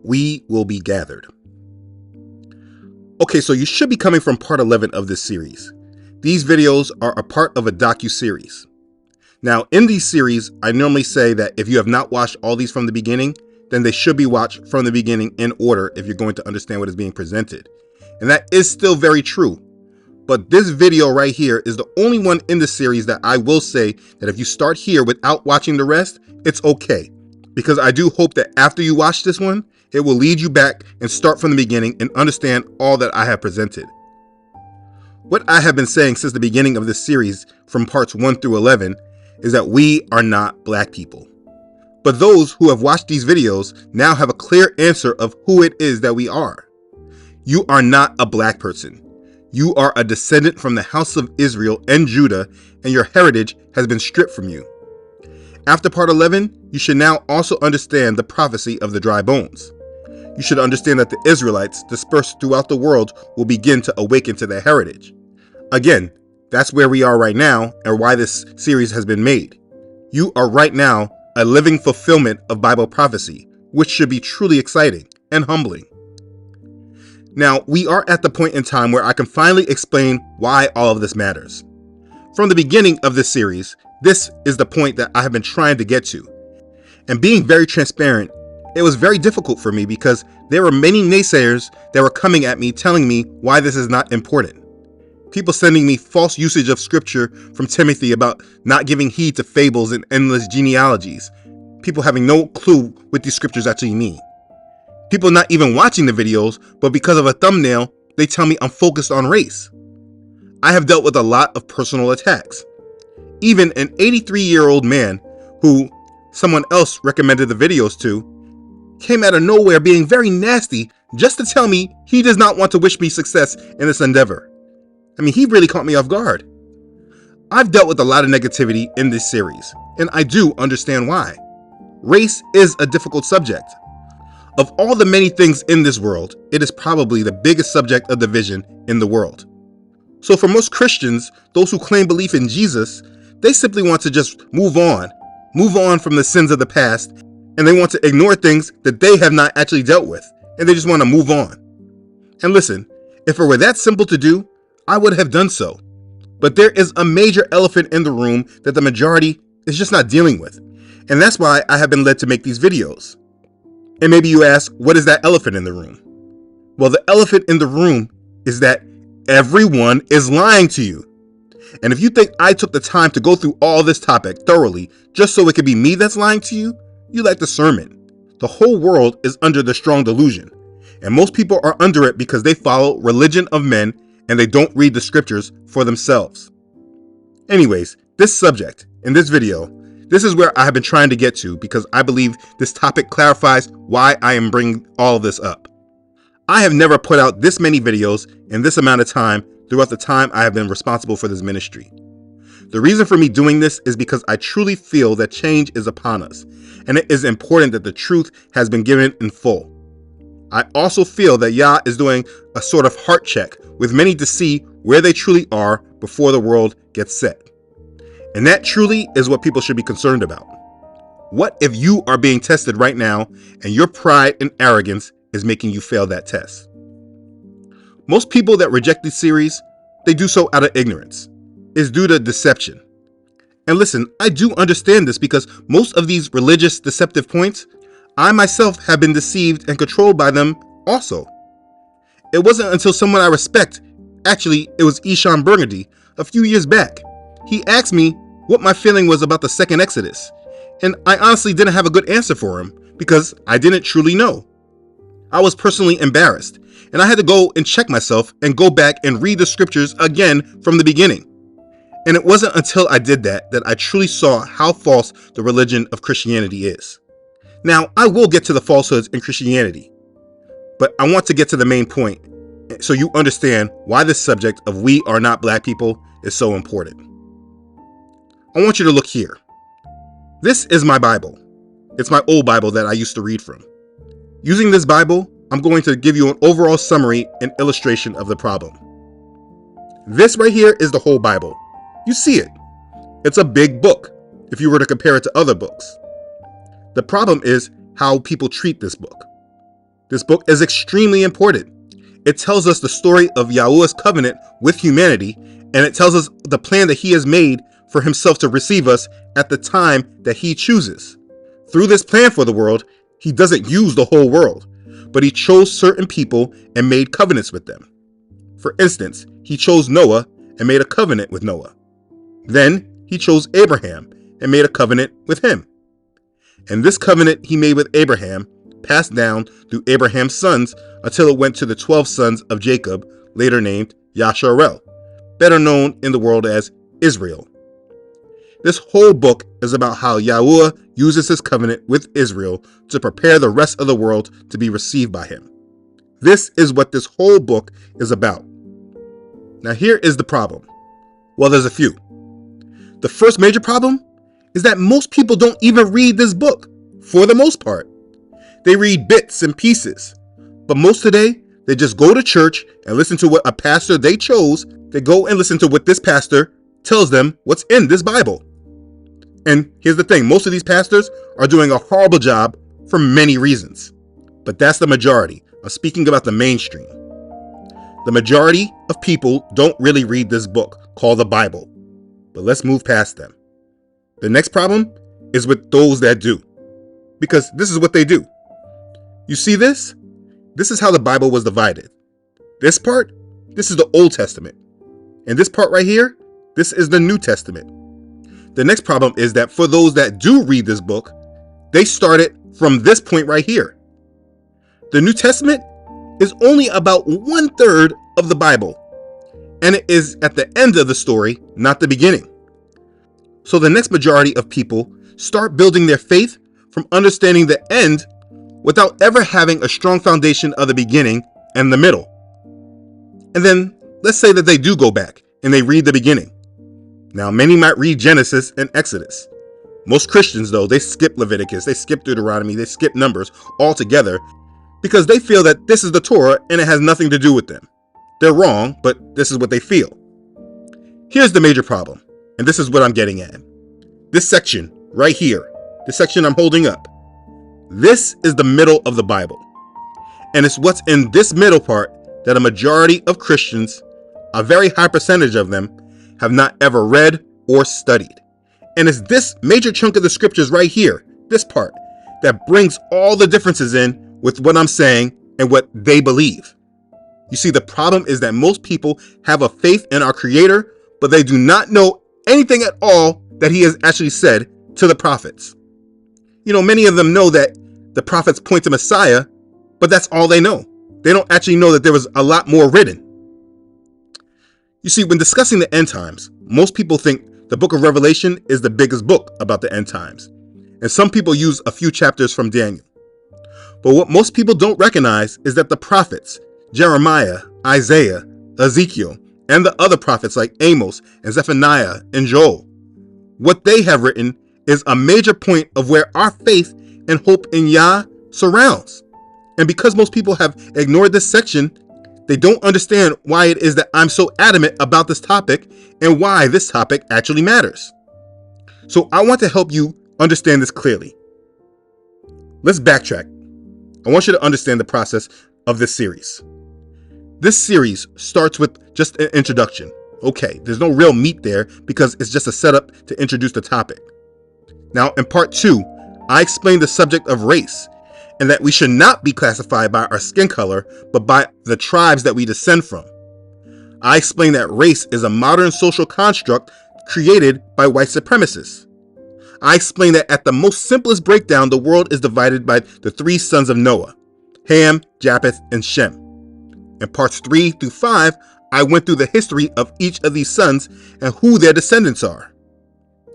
we will be gathered. Okay, so you should be coming from part 11 of this series. These videos are a part of a docu-series. Now, in these series, I normally say that if you have not watched all these from the beginning, then they should be watched from the beginning in order if you're going to understand what is being presented. And that is still very true. But this video right here is the only one in the series that I will say that if you start here without watching the rest, it's okay. Because I do hope that after you watch this one, it will lead you back and start from the beginning and understand all that I have presented. What I have been saying since the beginning of this series from parts 1 through 11 is that we are not black people. But those who have watched these videos now have a clear answer of who it is that we are. You are not a black person. You are a descendant from the house of Israel and Judah, and your heritage has been stripped from you. After part 11, you should now also understand the prophecy of the dry bones. You should understand that the Israelites dispersed throughout the world will begin to awaken to their heritage. Again, that's where we are right now and why this series has been made. You are right now a living fulfillment of Bible prophecy, which should be truly exciting and humbling. Now, we are at the point in time where I can finally explain why all of this matters. From the beginning of this series, this is the point that I have been trying to get to. And being very transparent, it was very difficult for me because there were many naysayers that were coming at me telling me why this is not important. People sending me false usage of scripture from Timothy about not giving heed to fables and endless genealogies. People having no clue what these scriptures actually mean. People not even watching the videos, but because of a thumbnail, they tell me I'm focused on race. I have dealt with a lot of personal attacks. Even an 83-year-old man who someone else recommended the videos to came out of nowhere being very nasty just to tell me he does not want to wish me success in this endeavor. I mean, he really caught me off guard. I've dealt with a lot of negativity in this series, and I do understand why. Race is a difficult subject. Of all the many things in this world, it is probably the biggest subject of division in the world. So for most Christians, those who claim belief in Jesus, they simply want to just move on from the sins of the past, and they want to ignore things that they have not actually dealt with, and they just want to move on. And listen, if it were that simple to do, I would have done so. But there is a major elephant in the room that the majority is just not dealing with. And that's why I have been led to make these videos. And maybe you ask, what is that elephant in the room? Well, the elephant in the room is that everyone is lying to you. And if you think I took the time to go through all this topic thoroughly just so it could be me that's lying to you, you like the sermon. The whole world is under the strong delusion. And most people are under it because they follow religion of men and they don't read the scriptures for themselves. Anyways, this subject, in this video, this is where I have been trying to get to because I believe this topic clarifies why I am bringing all of this up. I have never put out this many videos in this amount of time throughout the time I have been responsible for this ministry. The reason for me doing this is because I truly feel that change is upon us, and it is important that the truth has been given in full. I also feel that Yah is doing a sort of heart check with many to see where they truly are before the world gets set. And that truly is what people should be concerned about. What if you are being tested right now and your pride and arrogance is making you fail that test? Most people that reject this series, they do so out of ignorance. It's due to deception. And listen, I do understand this because most of these religious deceptive points, I myself have been deceived and controlled by them also. It wasn't until someone I respect, actually it was Eshawn Burgundy, a few years back. He asked me what my feeling was about the second Exodus, and I honestly didn't have a good answer for him because I didn't truly know. I was personally embarrassed, and I had to go and check myself and go back and read the scriptures again from the beginning. And it wasn't until I did that that I truly saw how false the religion of Christianity is. Now, I will get to the falsehoods in Christianity, but I want to get to the main point so you understand why this subject of we are not black people is so important. I want you to look here. This is my Bible. It's my old Bible that I used to read from. Using this Bible, I'm going to give you an overall summary and illustration of the problem. This right here is the whole Bible. You see it. It's a big book if you were to compare it to other books. The problem is how people treat this book. This book is extremely important. It tells us the story of Yahuwah's covenant with humanity, and it tells us the plan that he has made for himself to receive us at the time that he chooses. Through this plan for the world, he doesn't use the whole world, but he chose certain people and made covenants with them. For instance, he chose Noah and made a covenant with Noah. Then he chose Abraham and made a covenant with him. And this covenant he made with Abraham passed down through Abraham's sons until it went to the 12 sons of Jacob, later named Yasharel, better known in the world as Israel. This whole book is about how Yahuwah uses his covenant with Israel to prepare the rest of the world to be received by him. This is what this whole book is about. Now here is the problem. Well, there's a few. The first major problem is that most people don't even read this book, for the most part. They read bits and pieces, but most today, they just go to church and listen to what a pastor they chose. They go and listen to what this pastor tells them what's in this Bible. And here's the thing, most of these pastors are doing a horrible job for many reasons, but that's the majority. I'm speaking about the mainstream. The majority of people don't really read this book called the Bible, but let's move past them. The next problem is with those that do, because this is what they do. You see this? This is how the Bible was divided. This part, this is the Old Testament. And this part right here, this is the New Testament. The next problem is that for those that do read this book, they start it from this point right here. The New Testament is only about 1/3 of the Bible, and it is at the end of the story, not the beginning. So the next majority of people start building their faith from understanding the end without ever having a strong foundation of the beginning and the middle. And then let's say that they do go back and they read the beginning. Now, many might read Genesis and Exodus. Most Christians, though, they skip Leviticus, they skip Deuteronomy, they skip Numbers altogether because they feel that this is the Torah and it has nothing to do with them. They're wrong, but this is what they feel. Here's the major problem, and this is what I'm getting at. This section right here, this section I'm holding up, this is the middle of the Bible. And it's what's in this middle part that a majority of Christians, a very high percentage of them, have not ever read or studied. And it's this major chunk of the scriptures right here, this part, that brings all the differences in with what I'm saying and what they believe. You see, the problem is that most people have a faith in our Creator, but they do not know anything at all that He has actually said to the prophets. You know, many of them know that the prophets point to Messiah, but that's all they know. They don't actually know that there was a lot more written. You see, when discussing the end times, most people think the book of Revelation is the biggest book about the end times, and some people use a few chapters from Daniel. But what most people don't recognize is that the prophets, Jeremiah, Isaiah, Ezekiel, and the other prophets like Amos and Zephaniah and Joel, what they have written is a major point of where our faith and hope in Yah surrounds. And because most people have ignored this section, they don't understand why it is that I'm so adamant about this topic and why this topic actually matters. So I want to help you understand this clearly. Let's backtrack. I want you to understand the process of this series. This series starts with just an introduction. Okay, there's no real meat there because it's just a setup to introduce the topic. Now, in part 2, I explain the subject of race and that we should not be classified by our skin color, but by the tribes that we descend from. I explain that race is a modern social construct created by white supremacists. I explain that at the most simplest breakdown, the world is divided by the 3 sons of Noah, Ham, Japheth, and Shem. In parts 3 through 5, I went through the history of each of these sons and who their descendants are.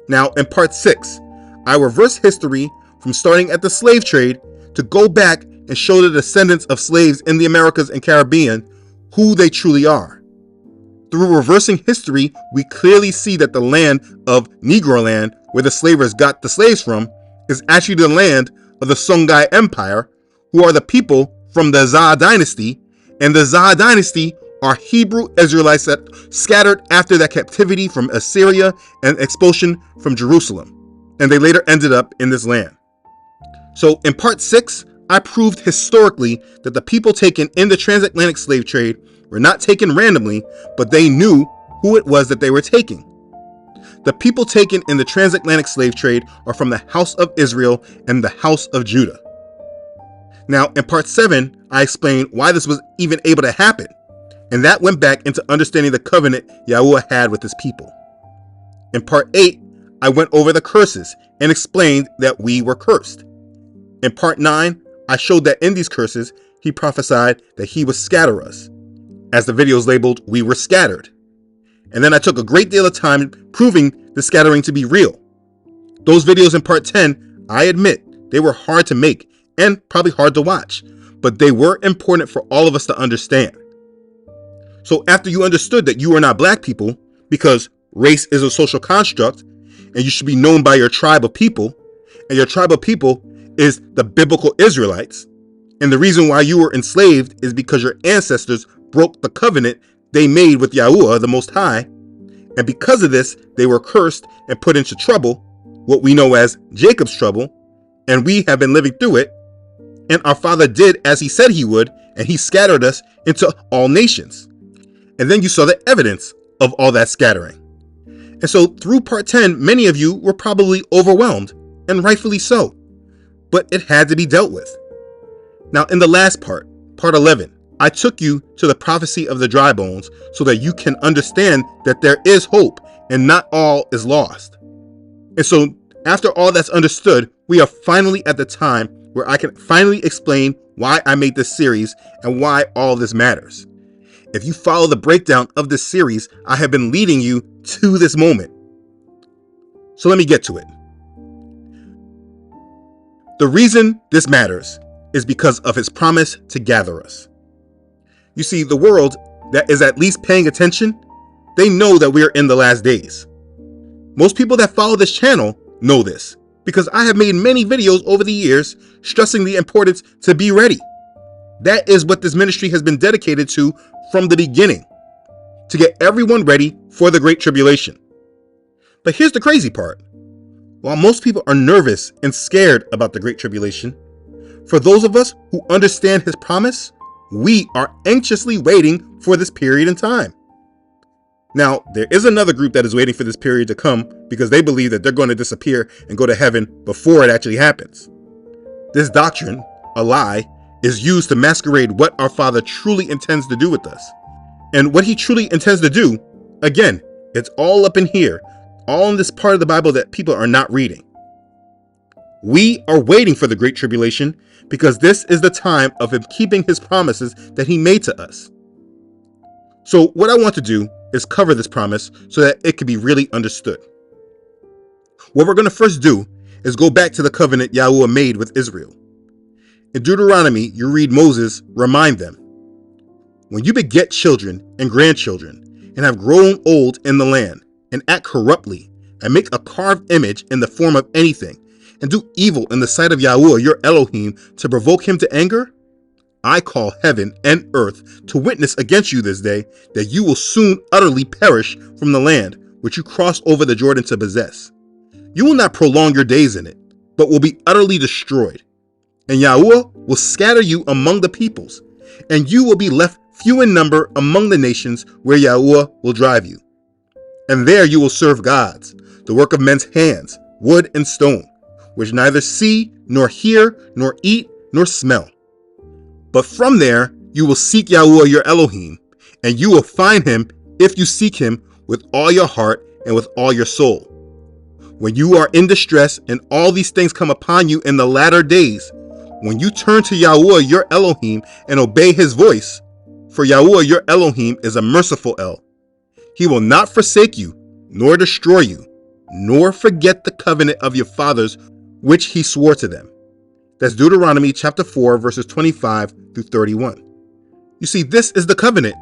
Now, in part 6, I reverse history from starting at the slave trade to go back and show the descendants of slaves in the Americas and Caribbean who they truly are. Through reversing history, we clearly see that the land of Negro land, where the slavers got the slaves from, is actually the land of the Songhai Empire, who are the people from the Zah dynasty, and the Zah dynasty are Hebrew Israelites that scattered after that captivity from Assyria and expulsion from Jerusalem, and they later ended up in this land. So in part 6, I proved historically that the people taken in the transatlantic slave trade were not taken randomly, but they knew who it was that they were taking. The people taken in the transatlantic slave trade are from the house of Israel and the house of Judah. Now, in part 7, I explained why this was even able to happen, and that went back into understanding the covenant Yahuwah had with his people. In part 8, I went over the curses and explained that we were cursed. In part 9, I showed that in these curses, he prophesied that he would scatter us. As the video is labeled, we were scattered. And then I took a great deal of time proving the scattering to be real. Those videos in part 10, I admit, they were hard to make and probably hard to watch, but they were important for all of us to understand. So after you understood that you are not black people, because race is a social construct, and you should be known by your tribe of people, and your tribe of people is the biblical Israelites, and the reason why you were enslaved is because your ancestors broke the covenant they made with Yahuwah, the Most High, and because of this, they were cursed and put into trouble, what we know as Jacob's trouble, and we have been living through it, and our Father did as he said he would, and he scattered us into all nations. And then you saw the evidence of all that scattering. And so through part 10, many of you were probably overwhelmed, and rightfully so, but it had to be dealt with. Now in the last part, part 11, I took you to the prophecy of the dry bones so that you can understand that there is hope and not all is lost. And so after all that's understood, we are finally at the time where I can finally explain why I made this series and why all this matters. If you follow the breakdown of this series, I have been leading you to this moment. So let me get to it. The reason this matters is because of his promise to gather us. You see, the world that is at least paying attention, they know that we are in the last days. Most people that follow this channel know this because I have made many videos over the years stressing the importance to be ready. That is what this ministry has been dedicated to from the beginning, to get everyone ready for the Great Tribulation. But here's the crazy part. While most people are nervous and scared about the Great Tribulation, for those of us who understand his promise, we are anxiously waiting for this period in time. Now, there is another group that is waiting for this period to come because they believe that they're going to disappear and go to heaven before it actually happens. This doctrine, a lie, is used to masquerade what our Father truly intends to do with us. And what he truly intends to do, again, it's all up in here, all in this part of the Bible that people are not reading. We are waiting for the Great Tribulation because this is the time of him keeping his promises that he made to us. So what I want to do is cover this promise so that it can be really understood. What we're going to first do is go back to the covenant Yahuwah made with Israel. In Deuteronomy, you read Moses remind them, when you beget children and grandchildren and have grown old in the land and act corruptly and make a carved image in the form of anything and do evil in the sight of Yahuwah your Elohim to provoke him to anger, I call heaven and earth to witness against you this day that you will soon utterly perish from the land which you crossed over the Jordan to possess. You will not prolong your days in it, but will be utterly destroyed. And Yahuwah will scatter you among the peoples, and you will be left few in number among the nations where Yahuwah will drive you. And there you will serve gods, the work of men's hands, wood and stone, which neither see, nor hear, nor eat, nor smell. But from there you will seek Yahuwah your Elohim, and you will find him if you seek him with all your heart and with all your soul. When you are in distress and all these things come upon you in the latter days, when you turn to Yahuwah your Elohim and obey his voice, for Yahuwah your Elohim is a merciful El. He will not forsake you, nor destroy you, nor forget the covenant of your fathers, which he swore to them. That's Deuteronomy chapter 4, verses 25 through 31. You see, this is the covenant,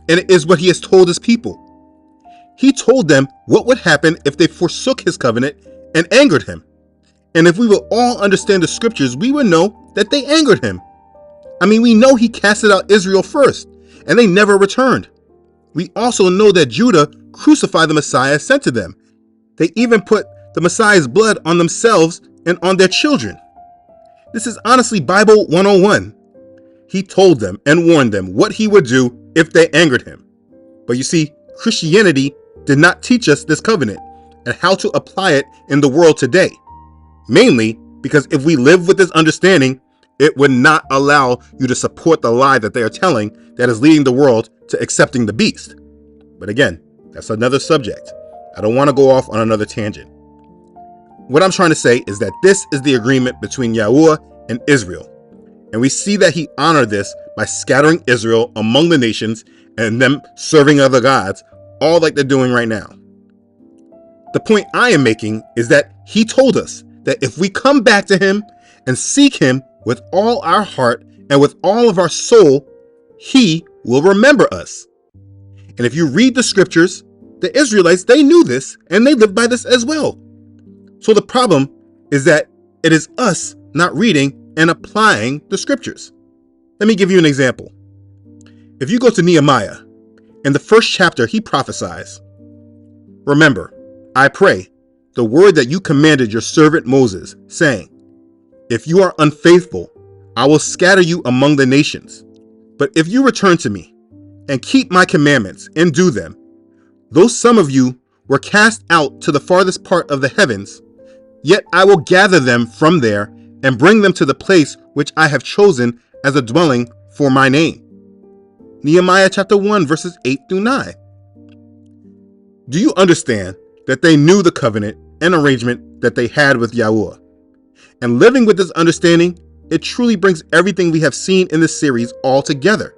and it is what he has told his people. He told them what would happen if they forsook his covenant and angered him. And if we will all understand the scriptures, we would know that they angered him. I mean, we know he casted out Israel first, and they never returned. We also know that Judah crucified the Messiah sent to them. They even put the Messiah's blood on themselves and on their children. This is honestly Bible 101. He told them and warned them what he would do if they angered him. But you see, Christianity did not teach us this covenant and how to apply it in the world today. Mainly because if we live with this understanding, it would not allow you to support the lie that they are telling that is leading the world to accepting the beast. But again, that's another subject. I don't want to go off on another tangent. What I'm trying to say is that this is the agreement between Yahuwah and Israel. And we see that he honored this by scattering Israel among the nations and them serving other gods, all like they're doing right now. The point I am making is that he told us that if we come back to him and seek him with all our heart and with all of our soul, he will remember us. And if you read the scriptures, the Israelites, they knew this and they lived by this as well. So the problem is that it is us not reading and applying the scriptures. Let me give you an example. If you go to Nehemiah, in the first chapter, he prophesies, "Remember, I pray, the word that you commanded your servant Moses, saying, if you are unfaithful, I will scatter you among the nations. But if you return to me and keep my commandments and do them, though some of you were cast out to the farthest part of the heavens, yet I will gather them from there and bring them to the place which I have chosen as a dwelling for my name." Nehemiah chapter 1, verses 8 through 9. Do you understand that they knew the covenant and arrangement that they had with Yahuwah? And living with this understanding, it truly brings everything we have seen in this series all together.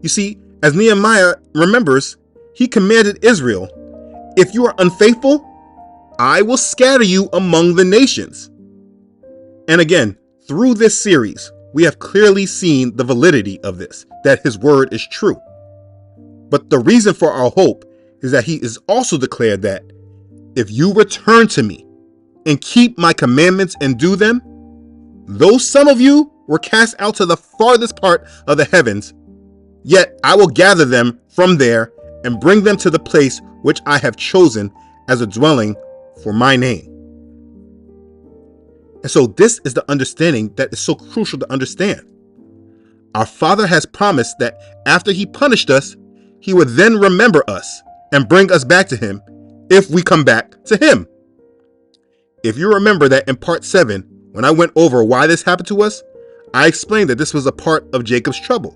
You see, as Nehemiah remembers, he commanded Israel, "If you are unfaithful, I will scatter you among the nations." And again, through this series, we have clearly seen the validity of this, that his word is true. But the reason for our hope is that he is also declared that if you return to me and keep my commandments and do them, though some of you were cast out to the farthest part of the heavens, yet I will gather them from there and bring them to the place which I have chosen as a dwelling for my name. And so this is the understanding that is so crucial to understand. Our Father has promised that after he punished us, he would then remember us and bring us back to him if we come back to him. If you remember that in part 7, when I went over why this happened to us, I explained that this was a part of Jacob's trouble.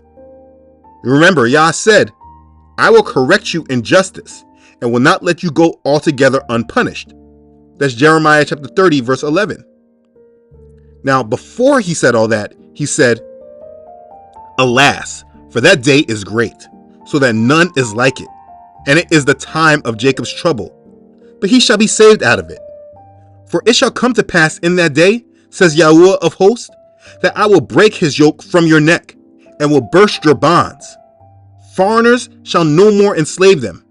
Remember, Yah said, "I will correct you in justice and will not let you go altogether unpunished." That's Jeremiah chapter 30, verse 11. Now, before he said all that, he said, "Alas, for that day is great, so that none is like it, and it is the time of Jacob's trouble, but he shall be saved out of it. For it shall come to pass in that day, says Yahuwah of hosts, that I will break his yoke from your neck, and will burst your bonds. Foreigners shall no more enslave them,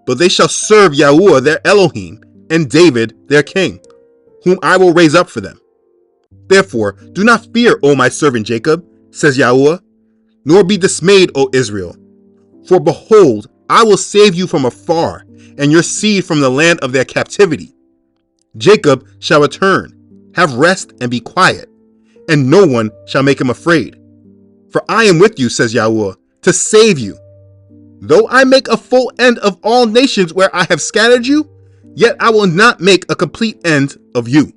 but they shall serve Yahuwah their Elohim, and David their king, whom I will raise up for them. Therefore, do not fear, O my servant Jacob, says Yahuwah, nor be dismayed, O Israel. For behold, I will save you from afar, and your seed from the land of their captivity. Jacob shall return, have rest, and be quiet, and no one shall make him afraid. For I am with you, says Yahuwah, to save you. Though I make a full end of all nations where I have scattered you, yet I will not make a complete end of you.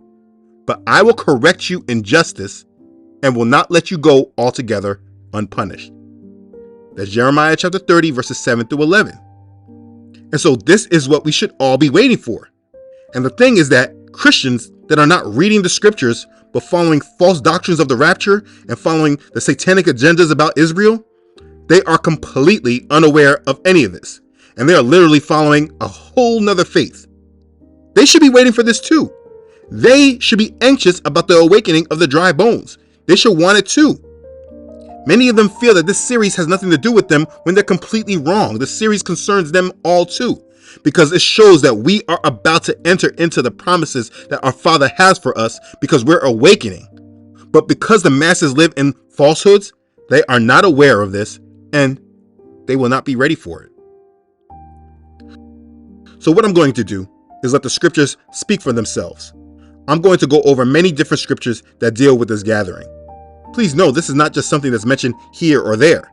But I will correct you in justice, and will not let you go altogether unpunished." That's Jeremiah chapter 30, verses 7 through 11. And so this is what we should all be waiting for. And the thing is that Christians that are not reading the scriptures, but following false doctrines of the rapture and following the satanic agendas about Israel, they are completely unaware of any of this. And they are literally following a whole nother faith. They should be waiting for this too. They should be anxious about the awakening of the dry bones. They should want it too. Many of them feel that this series has nothing to do with them when they're completely wrong. The series concerns them all too, because it shows that we are about to enter into the promises that our Father has for us because we're awakening. But because the masses live in falsehoods, they are not aware of this and they will not be ready for it. So what I'm going to do is let the scriptures speak for themselves. I'm going to go over many different scriptures that deal with this gathering. Please know this is not just something that's mentioned here or there.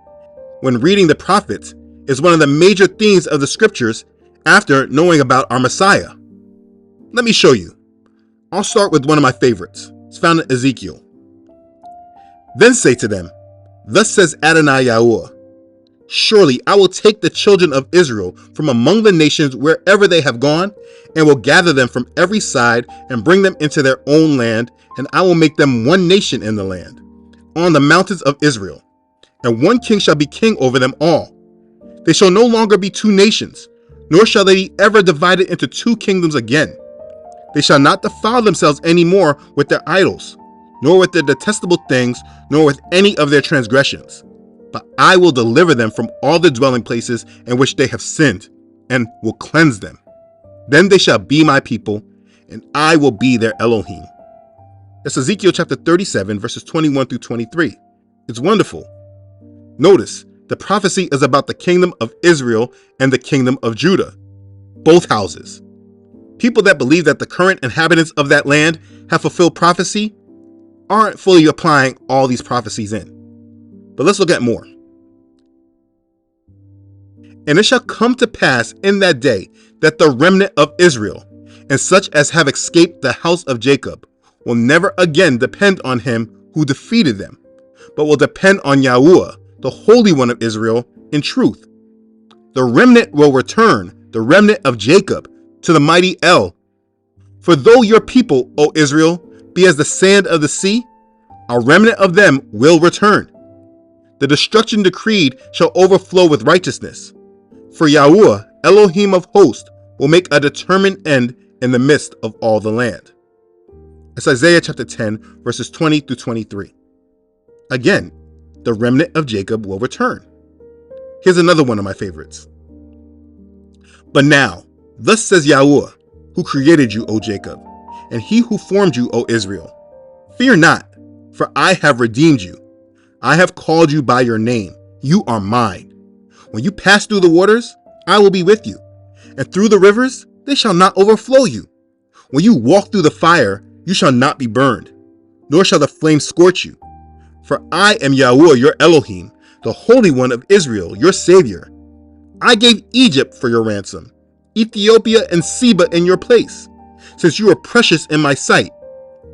When reading the prophets is one of the major themes of the scriptures after knowing about our Messiah. Let me show you. I'll start with one of my favorites. It's found in Ezekiel. Then say to them, thus says Adonai Yahuwah, surely I will take the children of Israel from among the nations wherever they have gone, and will gather them from every side and bring them into their own land, and I will make them one nation in the land, on the mountains of Israel, and one king shall be king over them all. They shall no longer be two nations, nor shall they be ever divided into two kingdoms again. They shall not defile themselves any more with their idols, nor with their detestable things, nor with any of their transgressions. But I will deliver them from all the dwelling places in which they have sinned, and will cleanse them. Then they shall be my people, and I will be their Elohim. That's Ezekiel chapter 37, verses 21 through 23. It's wonderful. Notice, the prophecy is about the kingdom of Israel and the kingdom of Judah, both houses. People that believe that the current inhabitants of that land have fulfilled prophecy aren't fully applying all these prophecies in. But let's look at more. And it shall come to pass in that day that the remnant of Israel, and such as have escaped the house of Jacob, will never again depend on him who defeated them, but will depend on Yahuwah, the Holy One of Israel, in truth. The remnant will return, the remnant of Jacob, to the mighty El. For though your people, O Israel, be as the sand of the sea, a remnant of them will return. The destruction decreed shall overflow with righteousness. For Yahuwah, Elohim of hosts, will make a determined end in the midst of all the land. It's Isaiah chapter 10, verses 20 through 23. Again, the remnant of Jacob will return. Here's another one of my favorites. But now, thus says Yahuwah, who created you, O Jacob, and he who formed you, O Israel. Fear not, for I have redeemed you. I have called you by your name. You are mine. When you pass through the waters, I will be with you. And through the rivers, they shall not overflow you. When you walk through the fire, you shall not be burned, nor shall the flame scorch you. For I am Yahuwah, your Elohim, the Holy One of Israel, your Savior. I gave Egypt for your ransom, Ethiopia and Seba in your place. Since you are precious in my sight,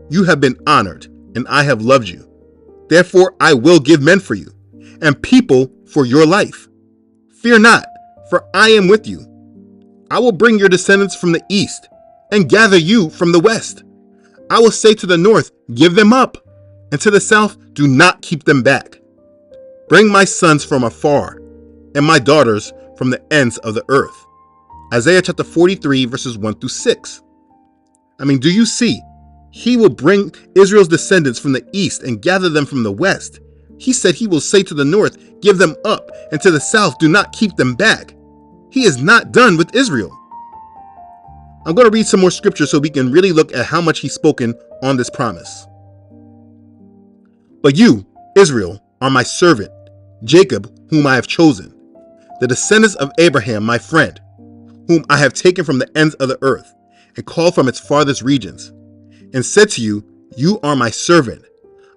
you have been honored, and I have loved you. Therefore I will give men for you, and people for your life. Fear not, for I am with you. I will bring your descendants from the east, and gather you from the west. I will say to the north, give them up, and to the south, do not keep them back. Bring my sons from afar, and my daughters from the ends of the earth. Isaiah chapter 43, verses 1 through 6. Do you see? He will bring Israel's descendants from the east and gather them from the west. He said he will say to the north, give them up, and to the south, do not keep them back. He is not done with Israel. I'm going to read some more scripture so we can really look at how much he's spoken on this promise. But you, Israel, are my servant, Jacob, whom I have chosen, the descendants of Abraham, my friend, whom I have taken from the ends of the earth, and called from its farthest regions, and said to you, you are my servant.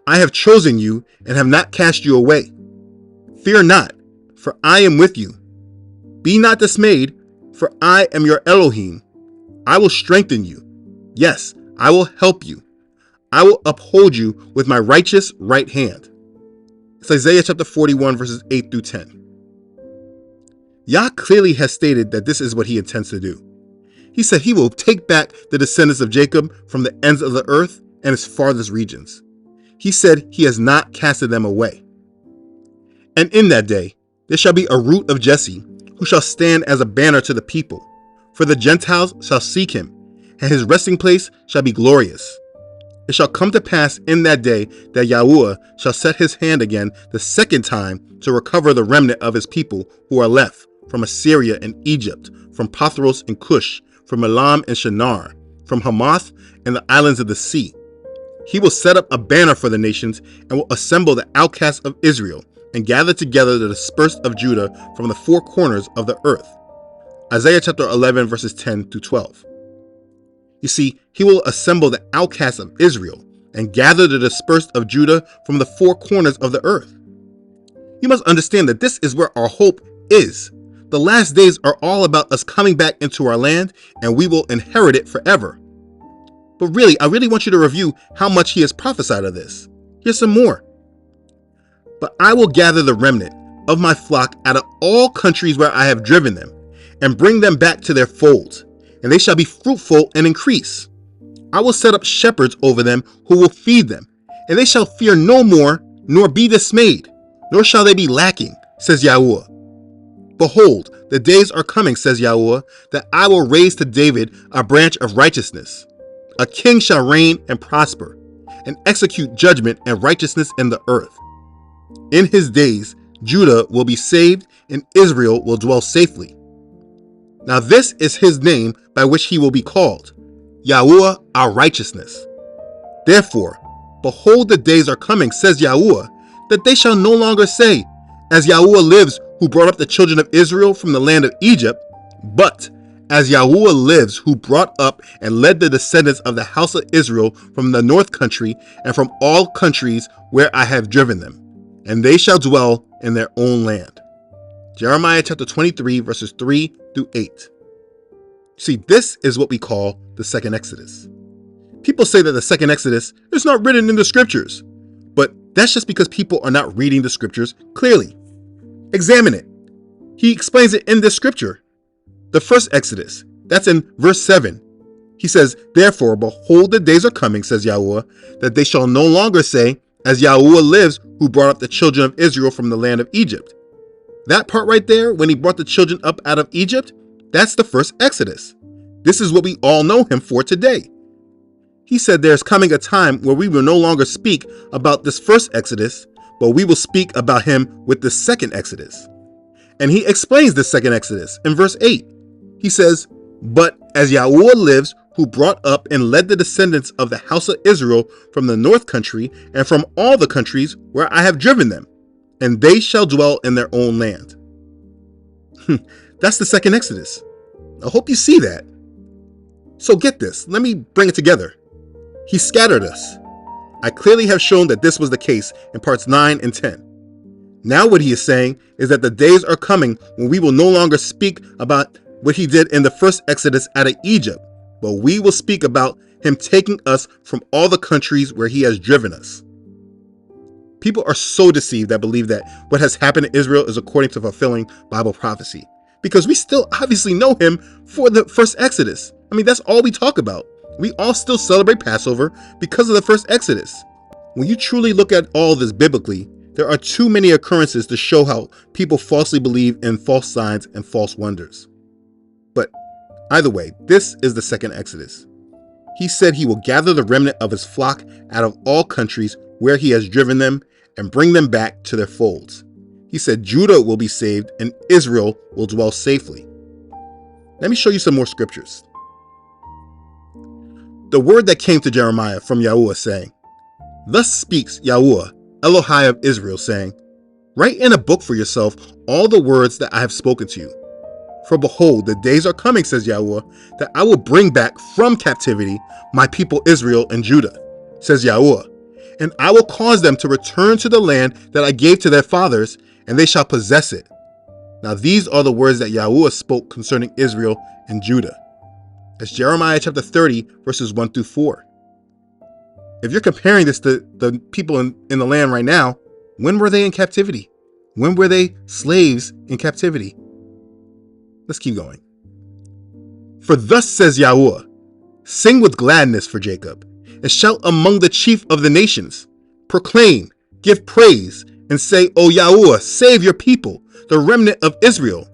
I have chosen you, and have not cast you away. Fear not, for I am with you. Be not dismayed, for I am your Elohim. I will strengthen you. Yes, I will help you. I will uphold you with my righteous right hand. It's Isaiah chapter 41, verses 8 through 10. Yah clearly has stated that this is what he intends to do. He said he will take back the descendants of Jacob from the ends of the earth and its farthest regions. He said he has not casted them away. And in that day, there shall be a root of Jesse, who shall stand as a banner to the people. For the Gentiles shall seek him, and his resting place shall be glorious. It shall come to pass in that day that Yahuwah shall set his hand again the second time to recover the remnant of his people who are left from Assyria and Egypt, from Pathros and Cush, from Elam and Shinar, from Hamath and the islands of the sea. He will set up a banner for the nations and will assemble the outcasts of Israel and gather together the dispersed of Judah from the four corners of the earth. Isaiah chapter 11, verses 10 to 12. You see, he will assemble the outcasts of Israel and gather the dispersed of Judah from the four corners of the earth. You must understand that this is where our hope is. The last days are all about us coming back into our land, and we will inherit it forever. But really, I really want you to review how much he has prophesied of this. Here's some more. But I will gather the remnant of my flock out of all countries where I have driven them, and bring them back to their folds, and they shall be fruitful and increase. I will set up shepherds over them who will feed them, and they shall fear no more, nor be dismayed, nor shall they be lacking, says Yahuwah. Behold, the days are coming, says Yahuwah, that I will raise to David a branch of righteousness. A king shall reign and prosper, and execute judgment and righteousness in the earth. In his days, Judah will be saved, and Israel will dwell safely. Now this is his name by which he will be called, Yahuwah our righteousness. Therefore, behold, the days are coming, says Yahuwah, that they shall no longer say, as Yahuwah lives, who brought up the children of Israel from the land of Egypt, but as Yahuwah lives, who brought up and led the descendants of the house of Israel from the north country and from all countries where I have driven them, and they shall dwell in their own land. Jeremiah chapter 23, verses 3 through 8. See, this is what we call the second Exodus. People say that the second Exodus is not written in the scriptures, but that's just because people are not reading the scriptures clearly. Examine it. He explains it in this scripture. The first Exodus, that's in verse 7. He says, therefore, behold, the days are coming, says Yahuwah, that they shall no longer say, as Yahuwah lives, who brought up the children of Israel from the land of Egypt. That part right there, when he brought the children up out of Egypt, that's the first Exodus. This is what we all know him for today. He said there's coming a time where we will no longer speak about this first Exodus, but we will speak about him with the second Exodus. And he explains the second Exodus in verse 8. He says, but as Yahuwah lives, who brought up and led the descendants of the house of Israel from the north country and from all the countries where I have driven them, and they shall dwell in their own land. That's the second Exodus. I hope you see that. So get this, let me bring it together. He scattered us. I clearly have shown that this was the case in parts 9 and 10. Now what he is saying is that the days are coming when we will no longer speak about what he did in the first Exodus out of Egypt, but we will speak about him taking us from all the countries where he has driven us. People are so deceived that believe that what has happened in Israel is according to fulfilling Bible prophecy, because we still obviously know him for the first Exodus. I mean, that's all we talk about. We all still celebrate Passover because of the first Exodus. When you truly look at all this biblically, there are too many occurrences to show how people falsely believe in false signs and false wonders. But either way, this is the second Exodus. He said he will gather the remnant of his flock out of all countries where he has driven them and bring them back to their folds. He said Judah will be saved and Israel will dwell safely. Let me show you some more scriptures. The word that came to Jeremiah from Yahuwah saying, thus speaks Yahuwah, Elohim of Israel, saying, write in a book for yourself all the words that I have spoken to you. For behold, the days are coming, says Yahuwah, that I will bring back from captivity my people Israel and Judah, says Yahuwah, and I will cause them to return to the land that I gave to their fathers, and they shall possess it. Now these are the words that Yahuwah spoke concerning Israel and Judah. That's Jeremiah chapter 30, verses 1 through 4. If you're comparing this to the people in the land right now, when were they in captivity? When were they slaves in captivity? Let's keep going. For thus says Yahuwah, sing with gladness for Jacob, and shout among the chief of the nations. Proclaim, give praise, and say, O Yahuwah, save your people, the remnant of Israel.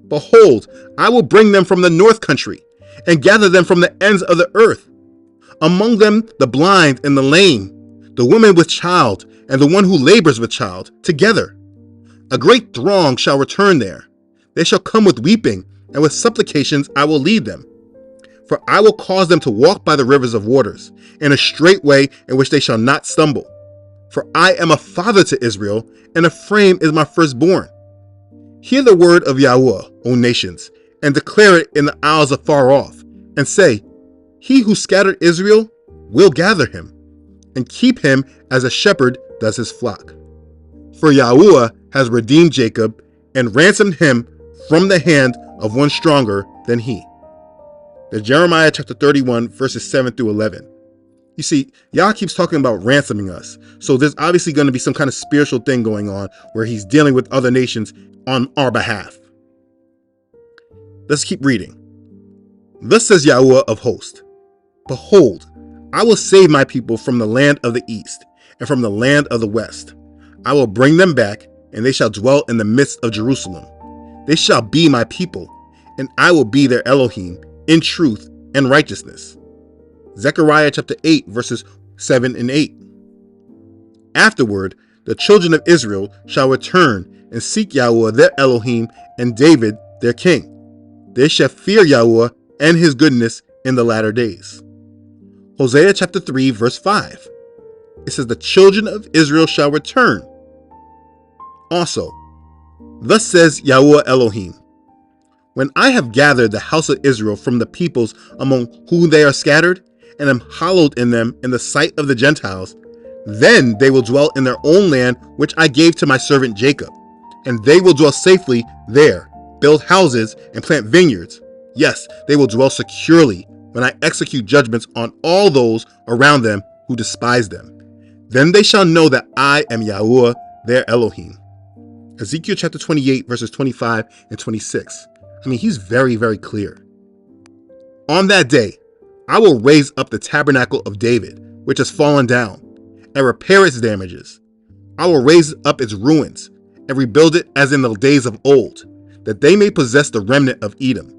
Behold, I will bring them from the north country, and gather them from the ends of the earth. Among them the blind and the lame, the woman with child, and the one who labors with child, together. A great throng shall return there. They shall come with weeping, and with supplications I will lead them. For I will cause them to walk by the rivers of waters, in a straight way in which they shall not stumble. For I am a father to Israel, and Ephraim is my firstborn. Hear the word of Yahuwah, O nations, and declare it in the isles afar off, and say, He who scattered Israel will gather him, and keep him as a shepherd does his flock. For Yahuwah has redeemed Jacob and ransomed him from the hand of one stronger than he. That's Jeremiah chapter 31, verses 7 through 11. You see, Yah keeps talking about ransoming us. So there's obviously going to be some kind of spiritual thing going on where he's dealing with other nations on our behalf. Let's keep reading. Thus says Yahuwah of hosts, behold, I will save my people from the land of the east and from the land of the west. I will bring them back, and they shall dwell in the midst of Jerusalem. They shall be my people, and I will be their Elohim in truth and righteousness. Zechariah chapter 8, verses 7 and 8. Afterward, the children of Israel shall return and seek Yahuwah their Elohim and David their king. They shall fear Yahuwah and his goodness in the latter days. Hosea chapter 3, verse 5. It says, the children of Israel shall return. Also, thus says Yahuwah Elohim, when I have gathered the house of Israel from the peoples among whom they are scattered, and am hallowed in them in the sight of the Gentiles, then they will dwell in their own land which I gave to my servant Jacob, and they will dwell safely there, build houses and plant vineyards. Yes, they will dwell securely when I execute judgments on all those around them who despise them. Then they shall know that I am Yahuwah their Elohim. Ezekiel chapter 28, verses 25 and 26. He's very, very clear. On that day, I will raise up the tabernacle of David, which has fallen down, and repair its damages. I will raise up its ruins, and rebuild it as in the days of old, that they may possess the remnant of Edom,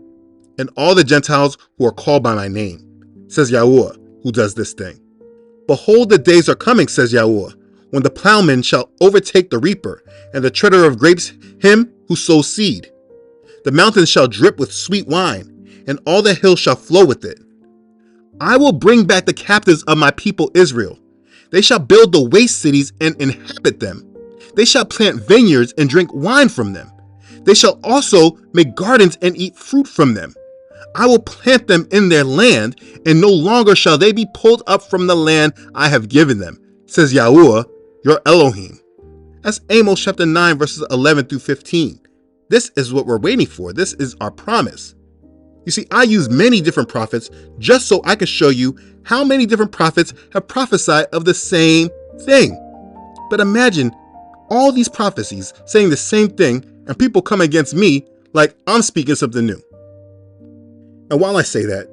and all the Gentiles who are called by my name, says Yahuwah, who does this thing. Behold, the days are coming, says Yahuwah, when the plowman shall overtake the reaper, and the treader of grapes him who sows seed. The mountains shall drip with sweet wine, and all the hills shall flow with it. I will bring back the captives of my people Israel. They shall build the waste cities and inhabit them. They shall plant vineyards and drink wine from them. They shall also make gardens and eat fruit from them. I will plant them in their land, and no longer shall they be pulled up from the land I have given them, says Yahuwah, your Elohim. That's Amos chapter 9, verses 11 through 15. This is what we're waiting for. This is our promise. You see, I use many different prophets just so I can show you how many different prophets have prophesied of the same thing. But imagine all these prophecies saying the same thing, and people come against me like I'm speaking something new. And while I say that,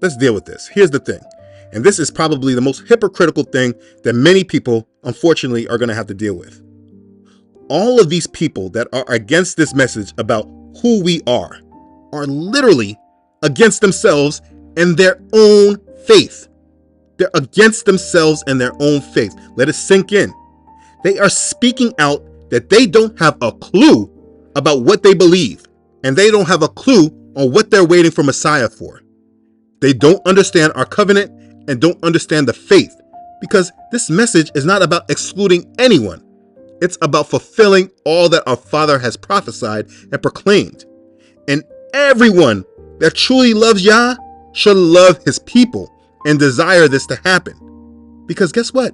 let's deal with this. Here's the thing, and this is probably the most hypocritical thing that many people, unfortunately, are going to have to deal with. All of these people that are against this message about who we are literally against themselves and their own faith. They're against themselves and their own faith. Let it sink in. They are speaking out that they don't have a clue about what they believe, and they don't have a clue on what they're waiting for Messiah for. They don't understand our covenant and don't understand the faith, because this message is not about excluding anyone. It's about fulfilling all that our Father has prophesied and proclaimed. And everyone that truly loves Yah should love his people and desire this to happen. Because guess what?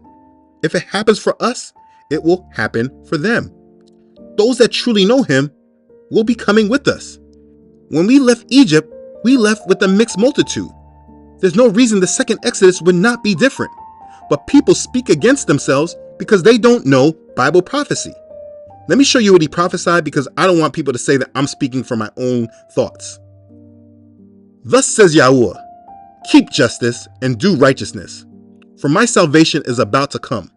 If it happens for us, it will happen for them. Those that truly know him will be coming with us. When we left Egypt, we left with a mixed multitude. There's no reason the second Exodus would not be different. But people speak against themselves because they don't know Bible prophecy. Let me show you what he prophesied, because I don't want people to say that I'm speaking from my own thoughts. Thus says Yahuwah, keep justice and do righteousness, for my salvation is about to come,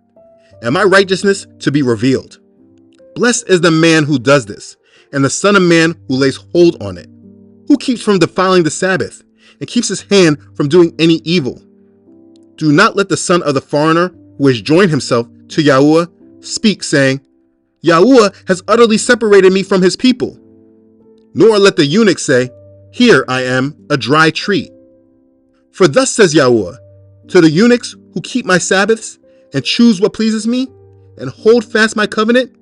and my righteousness to be revealed. Blessed is the man who does this, and the son of man who lays hold on it, who keeps from defiling the Sabbath, and keeps his hand from doing any evil. Do not let the son of the foreigner who has joined himself to Yahuwah speak, saying, Yahuwah has utterly separated me from his people. Nor let the eunuch say, here I am, a dry tree. For thus says Yahuwah, to the eunuchs who keep my Sabbaths and choose what pleases me and hold fast my covenant,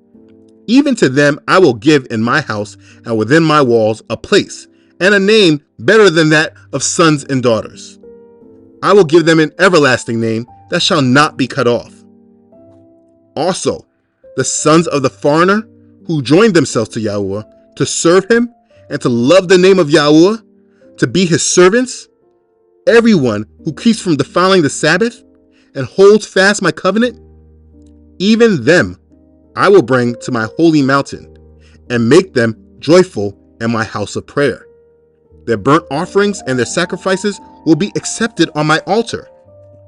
even to them I will give in my house and within my walls a place and a name better than that of sons and daughters. I will give them an everlasting name that shall not be cut off. Also, the sons of the foreigner who joined themselves to Yahuwah to serve him and to love the name of Yahuwah, to be his servants, everyone who keeps from defiling the Sabbath and holds fast my covenant, even them I will bring to my holy mountain and make them joyful in my house of prayer. Their burnt offerings and their sacrifices will be accepted on my altar.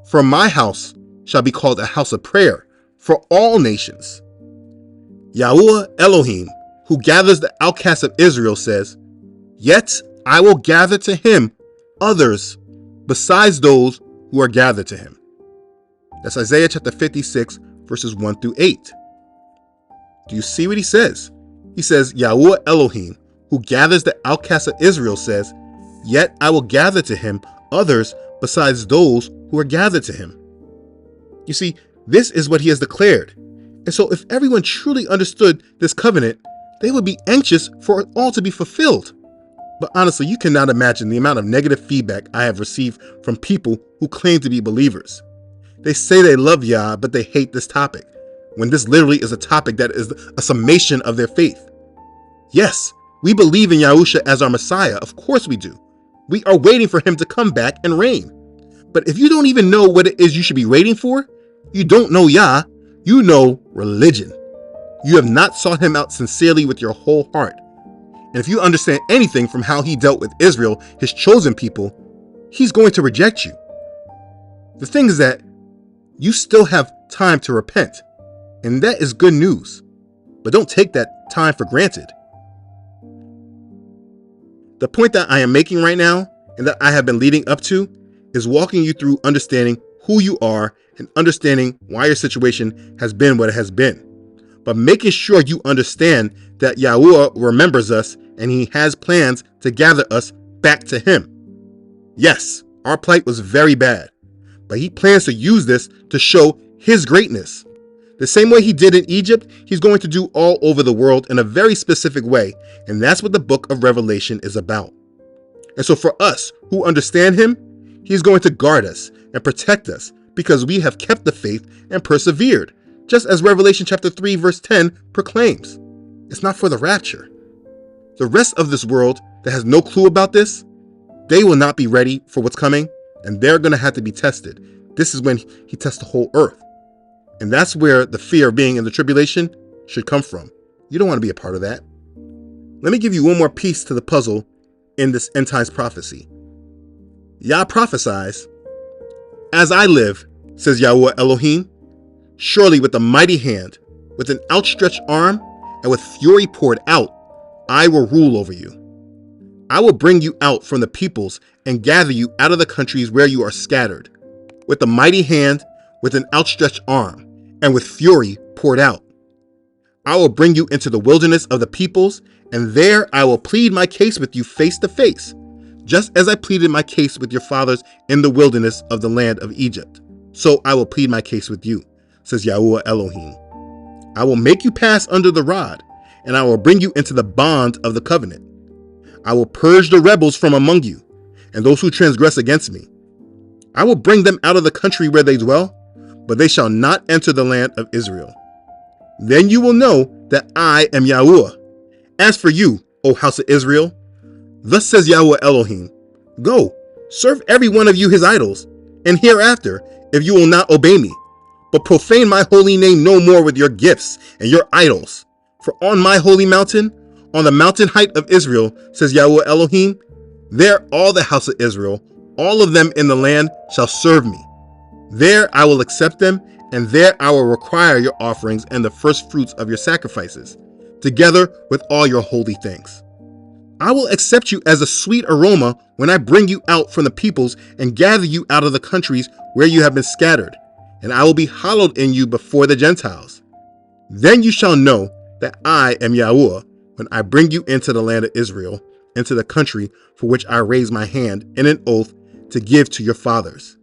For my house shall be called a house of prayer for all nations. Yahuwah Elohim, who gathers the outcasts of Israel, says, "Yet I will gather to him others besides those who are gathered to him." That's Isaiah chapter 56, verses 1 through 8. Do you see what he says? He says, Yahuwah Elohim, who gathers the outcasts of Israel, says, "Yet I will gather to him others besides those who are gathered to him." You see, this is what he has declared. And so if everyone truly understood this covenant, they would be anxious for it all to be fulfilled. But honestly, you cannot imagine the amount of negative feedback I have received from people who claim to be believers. They say they love Yah, but they hate this topic, when this literally is a topic that is a summation of their faith. Yes, we believe in Yahusha as our Messiah. Of course we do. We are waiting for him to come back and reign. But if you don't even know what it is you should be waiting for, you don't know Yah, you know religion. You have not sought him out sincerely with your whole heart. And if you understand anything from how he dealt with Israel, his chosen people, he's going to reject you. The thing is that you still have time to repent, and that is good news. But don't take that time for granted. The point that I am making right now, and that I have been leading up to, is walking you through understanding who you are and understanding why your situation has been what it has been. But making sure you understand that Yahuwah remembers us and he has plans to gather us back to him. Yes, our plight was very bad, but he plans to use this to show his greatness. The same way he did in Egypt, he's going to do all over the world in a very specific way, and that's what the book of Revelation is about. And so for us who understand him, he's going to guard us and protect us because we have kept the faith and persevered, just as Revelation chapter 3 verse 10 proclaims. It's not for the rapture. The rest of this world that has no clue about this, they will not be ready for what's coming, and they're going to have to be tested. This is when he tests the whole earth. And that's where the fear of being in the tribulation should come from. You don't want to be a part of that. Let me give you one more piece to the puzzle in this end times prophecy. Yah prophesies, "As I live, says Yahuwah Elohim, surely with a mighty hand, with an outstretched arm, and with fury poured out, I will rule over you. I will bring you out from the peoples and gather you out of the countries where you are scattered, with a mighty hand, with an outstretched arm, and with fury poured out. I will bring you into the wilderness of the peoples, and there I will plead my case with you face to face, just as I pleaded my case with your fathers in the wilderness of the land of Egypt. So I will plead my case with you, says Yahuwah Elohim. I will make you pass under the rod, and I will bring you into the bond of the covenant. I will purge the rebels from among you, and those who transgress against me. I will bring them out of the country where they dwell, but they shall not enter the land of Israel. Then you will know that I am Yahuwah. As for you, O house of Israel, thus says Yahuwah Elohim, go, serve every one of you his idols, and hereafter, if you will not obey me, but profane my holy name no more with your gifts and your idols. For on my holy mountain, on the mountain height of Israel, says Yahuwah Elohim, there all the house of Israel, all of them in the land, shall serve me. There I will accept them, and there I will require your offerings and the first fruits of your sacrifices, together with all your holy things. I will accept you as a sweet aroma when I bring you out from the peoples and gather you out of the countries where you have been scattered, and I will be hallowed in you before the Gentiles. Then you shall know that I am Yahuwah when I bring you into the land of Israel, into the country for which I raise my hand in an oath to give to your fathers.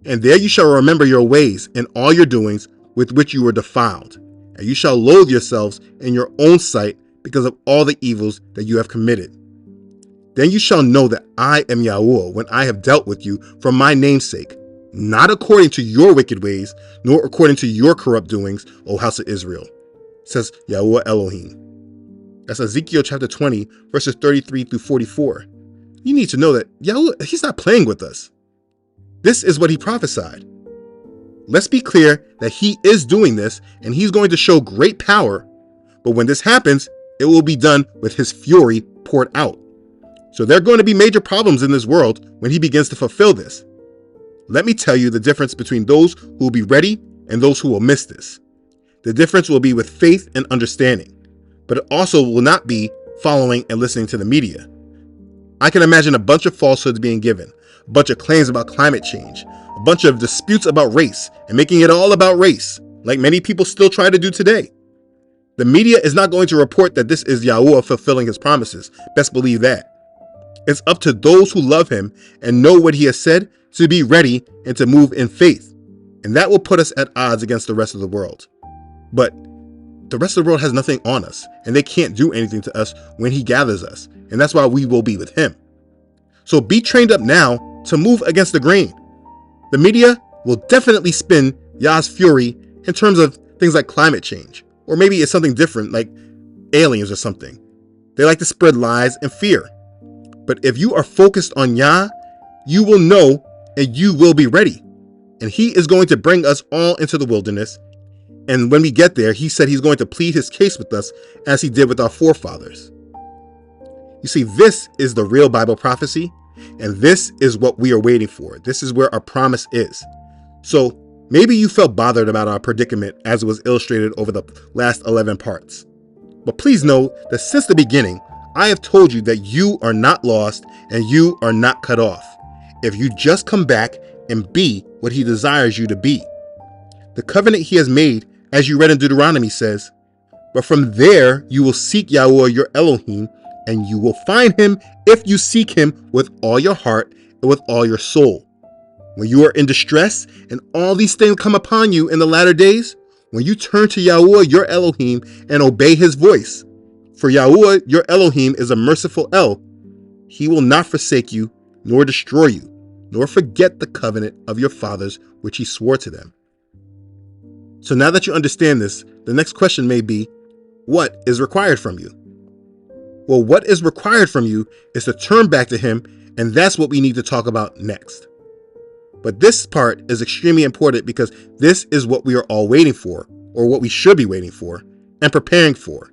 And there you shall remember your ways and all your doings with which you were defiled, and you shall loathe yourselves in your own sight because of all the evils that you have committed. Then you shall know that I am Yahuwah when I have dealt with you for my name's sake, not according to your wicked ways, nor according to your corrupt doings, O house of Israel, says Yahuwah Elohim. That's Ezekiel chapter 20, verses 33 through 44. You need to know that Yahuwah, he's not playing with us. This is what he prophesied. Let's be clear that he is doing this and he's going to show great power, but when this happens, it will be done with his fury poured out. So there are going to be major problems in this world when he begins to fulfill this. Let me tell you the difference between those who will be ready and those who will miss this. The difference will be with faith and understanding, but it also will not be following and listening to the media. I can imagine a bunch of falsehoods being given, a bunch of claims about climate change, a bunch of disputes about race, and making it all about race, like many people still try to do today. The media is not going to report that this is Yahuwah fulfilling his promises. Best believe that. It's up to those who love him and know what he has said to be ready and to move in faith. And that will put us at odds against the rest of the world. But the rest of the world has nothing on us, and they can't do anything to us when he gathers us. And that's why we will be with him. So be trained up now to move against the grain. The media will definitely spin Yah's fury in terms of things like climate change, or maybe it's something different like aliens or something. They like to spread lies and fear. But if you are focused on Yah, you will know and you will be ready. And he is going to bring us all into the wilderness. And when we get there, he said he's going to plead his case with us as he did with our forefathers. You see, this is the real Bible prophecy, and this is what we are waiting for. This is where our promise is. So maybe you felt bothered about our predicament as it was illustrated over the last 11 parts. But please know that since the beginning, I have told you that you are not lost and you are not cut off if you just come back and be what he desires you to be. The covenant he has made, as you read in Deuteronomy, says, "But from there you will seek Yahuwah your Elohim, and you will find him if you seek him with all your heart and with all your soul." When you are in distress and all these things come upon you in the latter days, when you turn to Yahuwah your Elohim and obey his voice, for Yahuwah your Elohim is a merciful El, he will not forsake you, nor destroy you, nor forget the covenant of your fathers which he swore to them. So now that you understand this, the next question may be, what is required from you? Well, what is required from you is to turn back to him, and that's what we need to talk about next. But this part is extremely important because this is what we are all waiting for, or what we should be waiting for, and preparing for.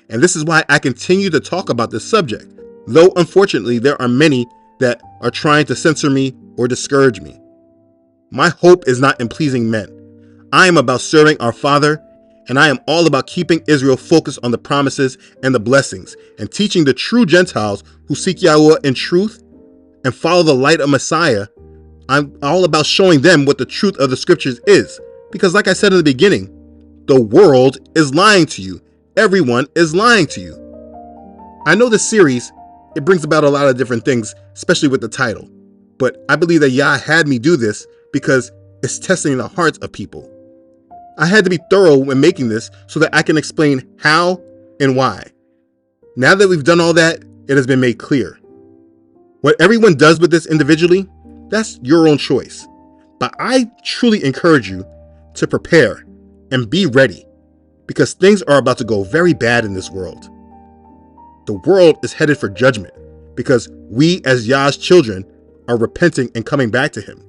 And this is why I continue to talk about this subject, though unfortunately there are many that are trying to censor me or discourage me. My hope is not in pleasing men. I am about serving our Father, and I am all about keeping Israel focused on the promises and the blessings, and teaching the true Gentiles who seek Yahuwah in truth and follow the light of Messiah. I'm all about showing them what the truth of the scriptures is, because like I said in the beginning, the world is lying to you. Everyone is lying to you. I know this series, it brings about a lot of different things, especially with the title, but I believe that Yah had me do this because it's testing the hearts of people. I had to be thorough when making this so that I can explain how and why. Now that we've done all that, it has been made clear. What everyone does with this individually, that's your own choice. But I truly encourage you to prepare and be ready, because things are about to go very bad in this world. The world is headed for judgment because we as Yah's children are repenting and coming back to him.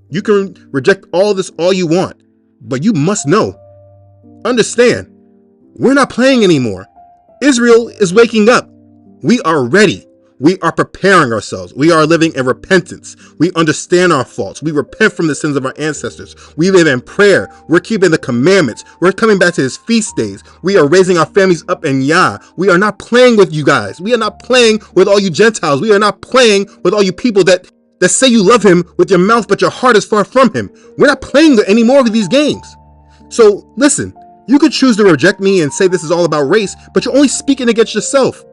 You can reject all this all you want, but you must know, understand, we're not playing anymore. Israel is waking up. We are ready. We are preparing ourselves. We are living in repentance. We understand our faults. We repent from the sins of our ancestors. We live in prayer. We're keeping the commandments. We're coming back to his feast days. We are raising our families up in Yah. We are not playing with you guys. We are not playing with all you Gentiles. We are not playing with all you people that say you love him with your mouth, but your heart is far from him. We're not playing any more of these games. So listen, you could choose to reject me and say this is all about race, but you're only speaking against yourself.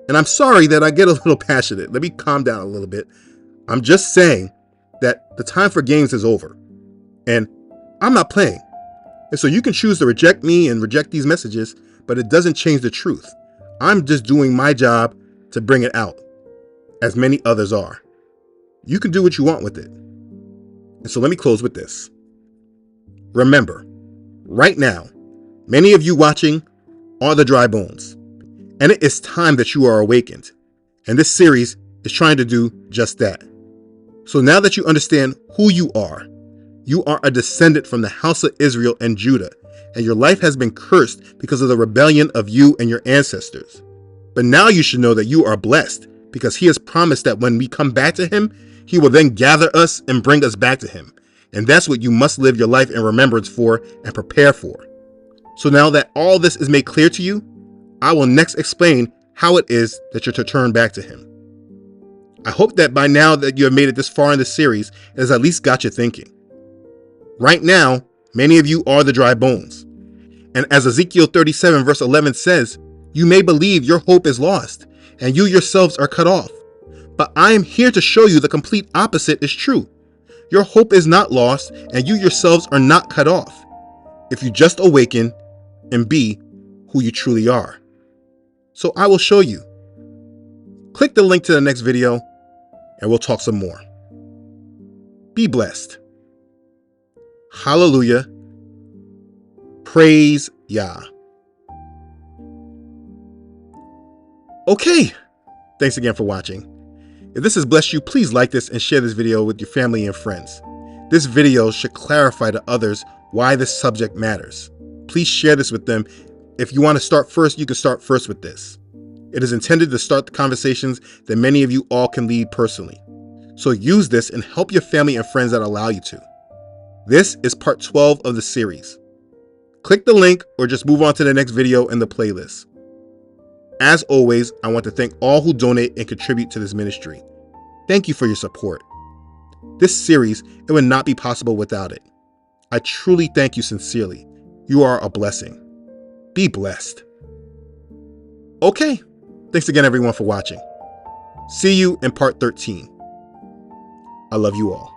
And I'm sorry that I get a little passionate. Let me calm down a little bit. I'm just saying that the time for games is over. And I'm not playing. And so you can choose to reject me and reject these messages, but it doesn't change the truth. I'm just doing my job to bring it out. as many others are. You can do what you want with it. And so let me close with this. Remember, right now, many of you watching are the dry bones, and it is time that you are awakened. And this series is trying to do just that. So now that you understand who you are a descendant from the house of Israel and Judah, and your life has been cursed because of the rebellion of you and your ancestors. But now you should know that you are blessed, because he has promised that when we come back to him, he will then gather us and bring us back to him. And that's what you must live your life in remembrance for and prepare for. So now that all this is made clear to you, I will next explain how it is that you're to turn back to him. I hope that by now that you have made it this far in the series, it has at least got you thinking. Right now, many of you are the dry bones. And as Ezekiel 37 verse 11 says, you may believe your hope is lost, and you yourselves are cut off. But I am here to show you the complete opposite is true. Your hope is not lost, and you yourselves are not cut off, if you just awaken and be who you truly are. So I will show you. Click the link to the next video, and we'll talk some more. Be blessed. Hallelujah. Praise Yah. Okay, thanks again for watching. If this has blessed you, please like this and share this video with your family and friends. This video should clarify to others why this subject matters. Please share this with them. If you want to start first, you can start first with this. It is intended to start the conversations that many of you all can lead personally. So use this and help your family and friends that allow you to. This is part 12 of the series. Click the link or just move on to the next video in the playlist. As always, I want to thank all who donate and contribute to this ministry. Thank you for your support. This series, it would not be possible without it. I truly thank you sincerely. You are a blessing. Be blessed. Okay, thanks again everyone for watching. See you in part 13. I love you all.